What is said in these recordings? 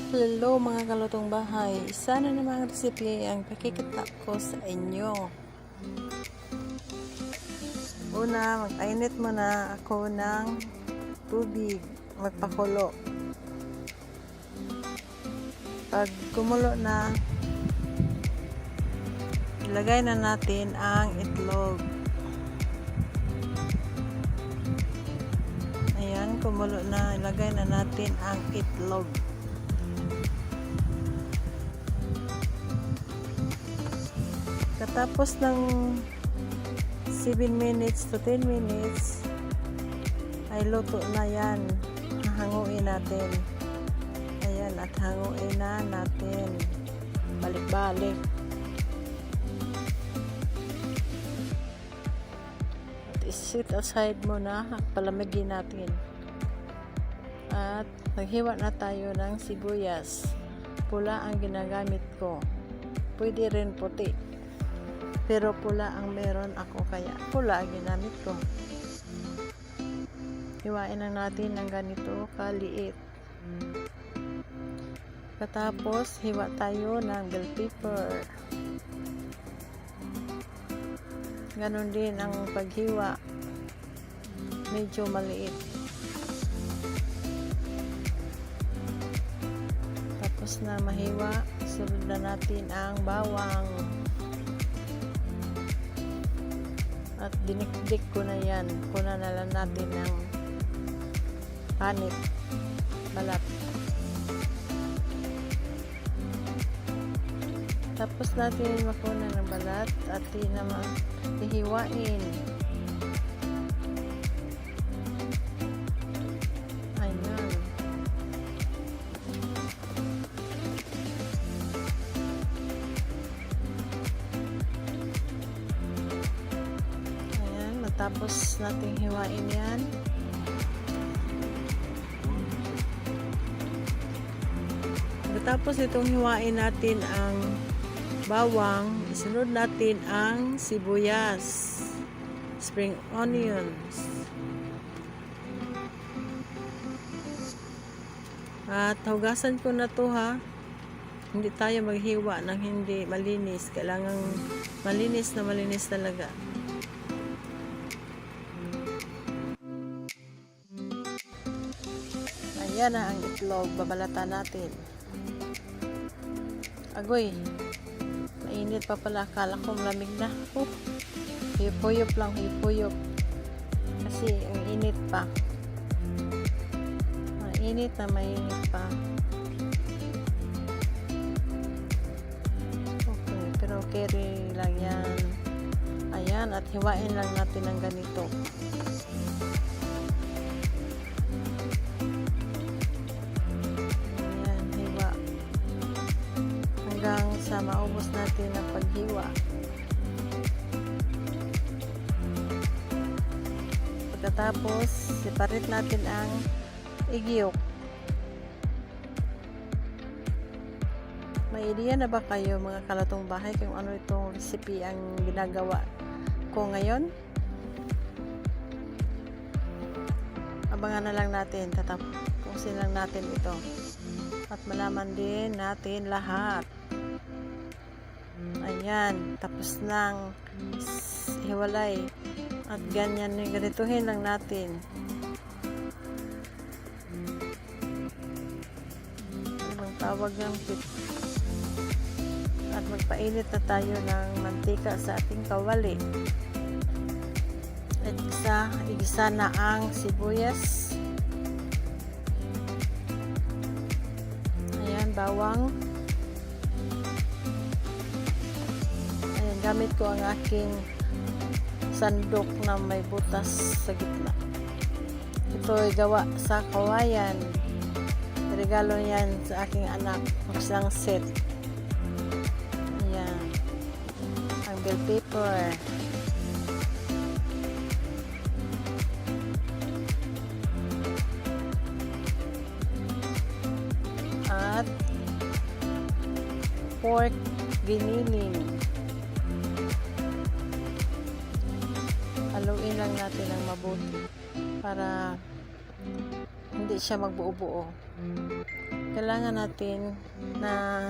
Hello mga kalutong bahay, isa na namang recipe ang pakikita ko sa inyo. Una, mag-init muna ako ng tubig, magpakulo. Pag kumulo na, ilagay na natin ang itlog. Ayan, kumulo na, ilagay na natin ang itlog. Katapos ng 7 minutes to 10 minutes ay luto na yan. Hanguin natin. Ayan, at hanguin na natin. Balik-balik. At isit aside muna. Palamigin natin. At maghiwa na tayo ng sibuyas. Pula ang ginagamit ko. Pwede rin puti. Pero pula ang meron ako, kaya pula ang ginamit ko. Hiwain lang natin ng ganito kaliit. Katapos, hiwa tayo ng bell pepper. Ganon din ang paghiwa. Medyo maliit. Tapos na mahiwa, sunod na natin ang bawang. At dinikdik ko na yan. Kuna na lang natin ng panit, balat. Tapos natin makuna ng balat at hihiwain. Ayan. Tapos nating hiwain yan. Tapos itong hiwain natin ang bawang, isunod natin ang sibuyas, spring onions. At hugasan ko na to ha. Hindi tayo maghiwa ng hindi malinis. Kailangan malinis na malinis talaga. Ayan na ang itlog, babalatan natin. Agoy, mainit pa pala, akala ko malamig na. Huyop-huyop lang, huyop-huyop. Kasi ang init pa. Mainit na mainit pa. Okay, pero carry lang yan. Ayan, at hiwain lang natin ng ganito. Hanggang sa maubos natin ang paghiwa. Pagkatapos, separate natin ang igyok. May idea na ba kayo mga kalutong bahay kung ano itong recipe ang ginagawa ko ngayon? Abangan na lang natin, tatapusin lang natin ito. At malaman din natin lahat. Ayan, tapos nang hiwalay. At ganyan, ganituhin lang natin. Ang tawag ng pit. At magpainit na tayo ng mantika sa ating kawali. At igisa na ang sibuyas. Ayan, bawang. Gamit ko ang aking sandok na may butas sa gitna. Ito ay gawa sa kawayan. Regalo yan sa aking anak. Isang set. Ayan. Ang bell pepper. At pork giniling. Haluin lang natin ng mabuti para hindi siya magbuo-buo. kailangan natin na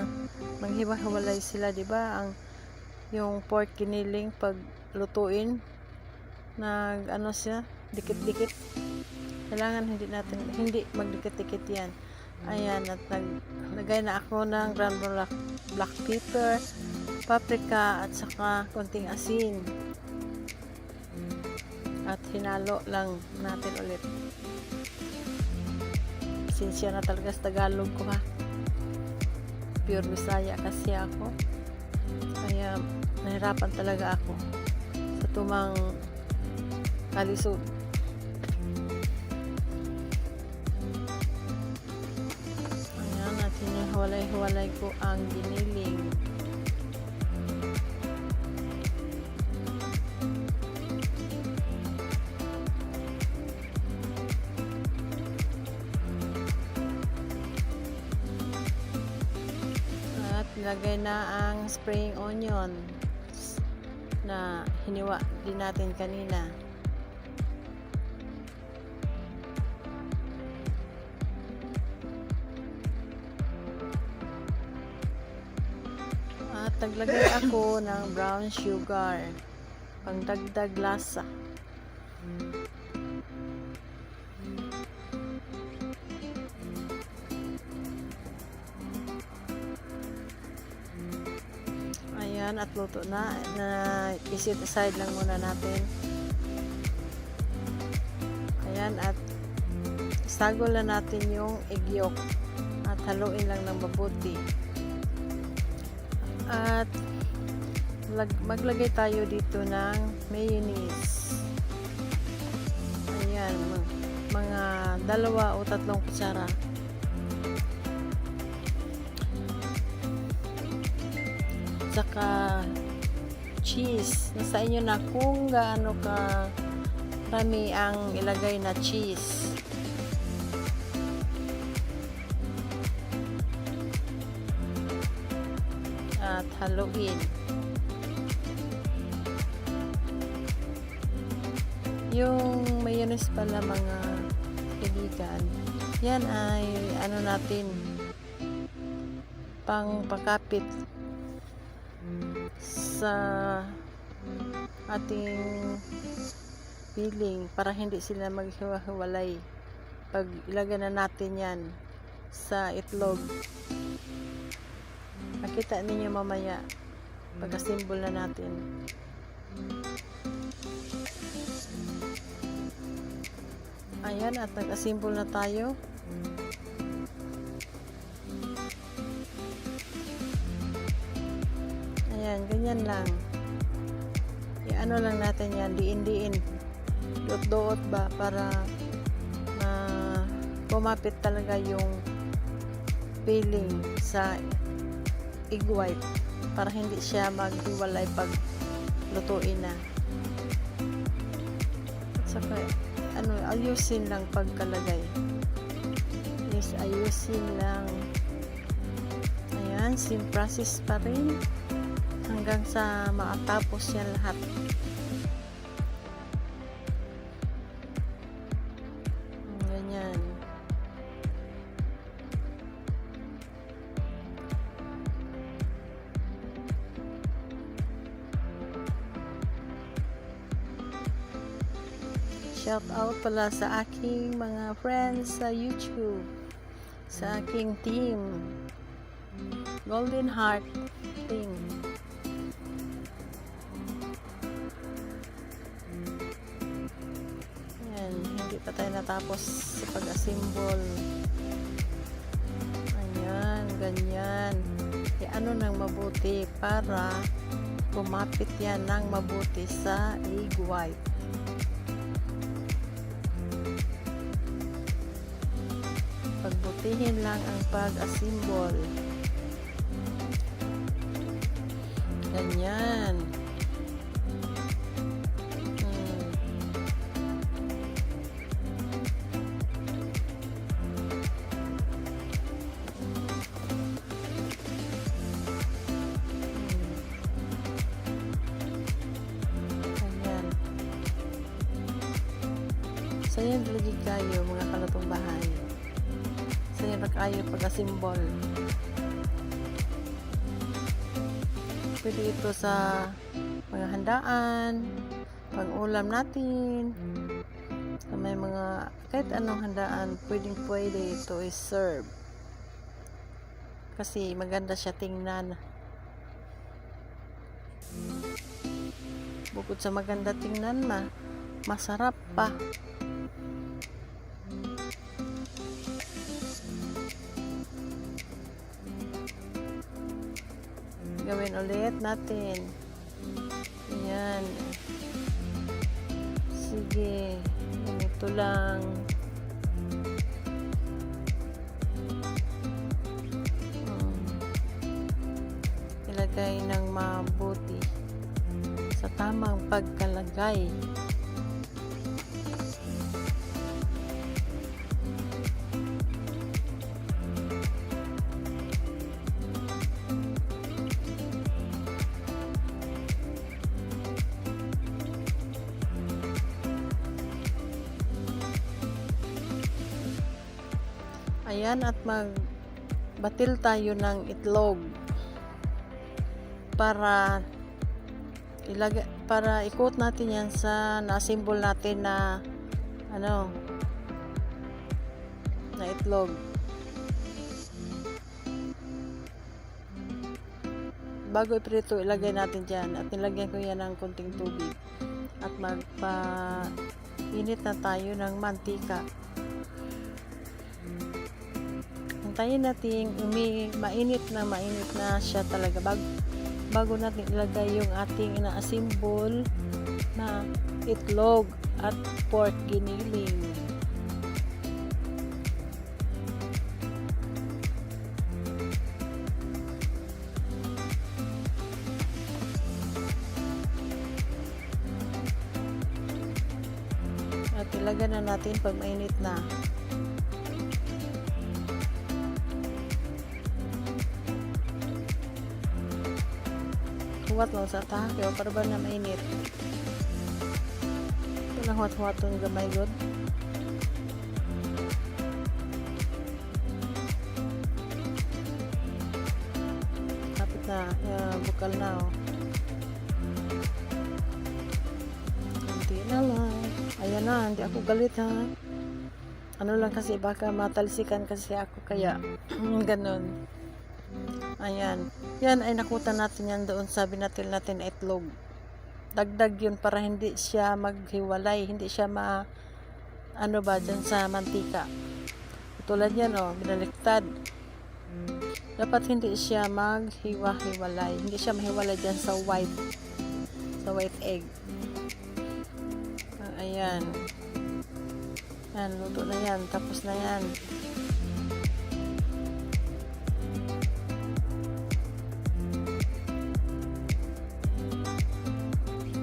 maghiwa-hiwalay sila, di ba? Yung pork giniling pag lutuin, ano siya, dikit-dikit. Kailangan hindi magdikit-dikit yan. Ayan, at naglagay na ako ng ground black pepper, paprika, at saka konting asin. At hinalo lang natin ulit. Sinsya na talaga sa Tagalog ko, ha. Pure Bisaya kasi ako. Kaya nahirapan talaga ako sa tumang kalisod. Ayan, at hinihiwalay-hiwalay ko ang giniling. At nilagay na ang spring onion na hiniwa din natin kanina. At naglagay ako ng brown sugar pangdagdag lasa. Ayan, at luto na isit aside lang muna natin. Ayan, at isagol na natin yung egg yolk at haluin lang ng mabuti. At maglagay tayo dito ng mayonnaise. Ayan, mga 2 o 3 kutsara. Saka cheese. Nasa inyo na kung gaano ka rami ang ilagay na cheese. At haluin. Yung mayonnaise pala, mga kaibigan, yan ay ano natin, pang pakapit sa ating filling para hindi sila maghiwa-hiwalay pag ilagay na natin yan sa itlog. Makita ninyo mamaya pagka-symbol na natin. Ayan, at nag-assemble na tayo. Ayan, ganyan lang. I-ano lang natin yan, diin-diin. Duot-duot ba para pumapit talaga yung filling sa egg white para hindi siya maghiwalay pag lutuin na. At saka ayusin lang pagkalagay. Yes, ayusin lang. Ayan, same process pa rin hanggang sa maatapos yan lahat. Ganyan. Shout out pala sa aking mga friends sa YouTube, sa aking team, Golden Heart team. Ayan, hindi pa tayo natapos sa pag-assemble. Ayan, ganyan. Ano nang mabuti para kumapit yan ng mabuti sa egg white. Pagbutihin lang ang pag-assemble. Ganyan. Ganyan. Sayan lagi kayo mga kalatong bahay. Sayan maganda kayo pagka-symbol. Pwede ito sa mga handaan, pang-ulam natin, sa may mga kahit anong handaan, pwede ito i-serve. Kasi maganda siya tingnan. Bukod sa maganda tingnan, masarap pa. Gawin ulit natin. Ayan. Sige. Ganito lang. Ilagay ng mabuti sa tamang pagkalagay. Ayan, at magbatil tayo ng itlog para ikot natin yan sa na-symbol natin na na itlog. Bago iprito, ilagay natin dyan at nilagyan ko yan ng konting tubig at magpa-init na tayo ng mantika. Hintayin natin mainit na siya talaga bago natin ilagay yung ating ina-assemble na itlog at pork giniling. At ilagay na natin pag mainit na. Huwat lang sa tahakyo para ba na mainit. Ito na huwat-huwat yung gamay good. Kapit na, bukal na hindi na lang. Ayan na, hindi ako galit ha. Ano lang kasi baka matalsikan kasi ako kaya ganon. Ayan. Yan ay nakuta natin yan doon sa binatil natin itlog. Dagdag yun para hindi siya maghiwalay, hindi siya dyan sa mantika. Tulad yan binaliktad. Dapat hindi siya maghiwa-hiwalay. Hindi siya mahiwalay dyan sa white egg. Ayan. Yan, luto na yan. Tapos na yan.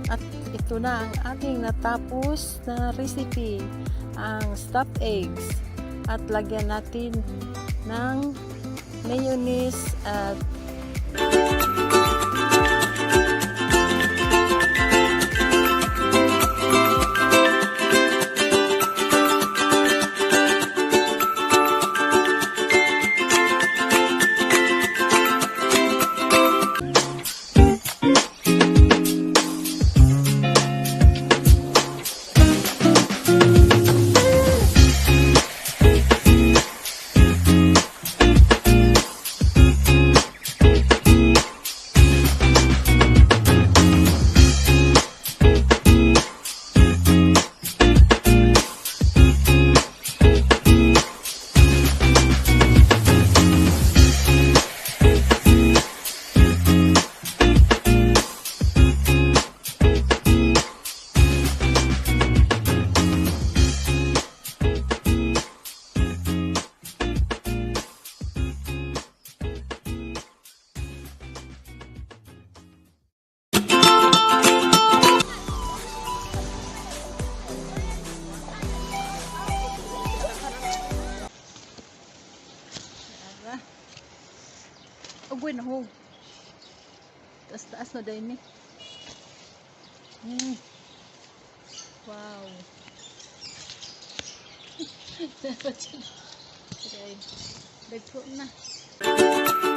At ito na ang ating natapos na recipe, ang stuffed eggs. At lagyan natin ng mayonnaise at Bueno, taas na dahil ni. Wow. Okay. Dagko na.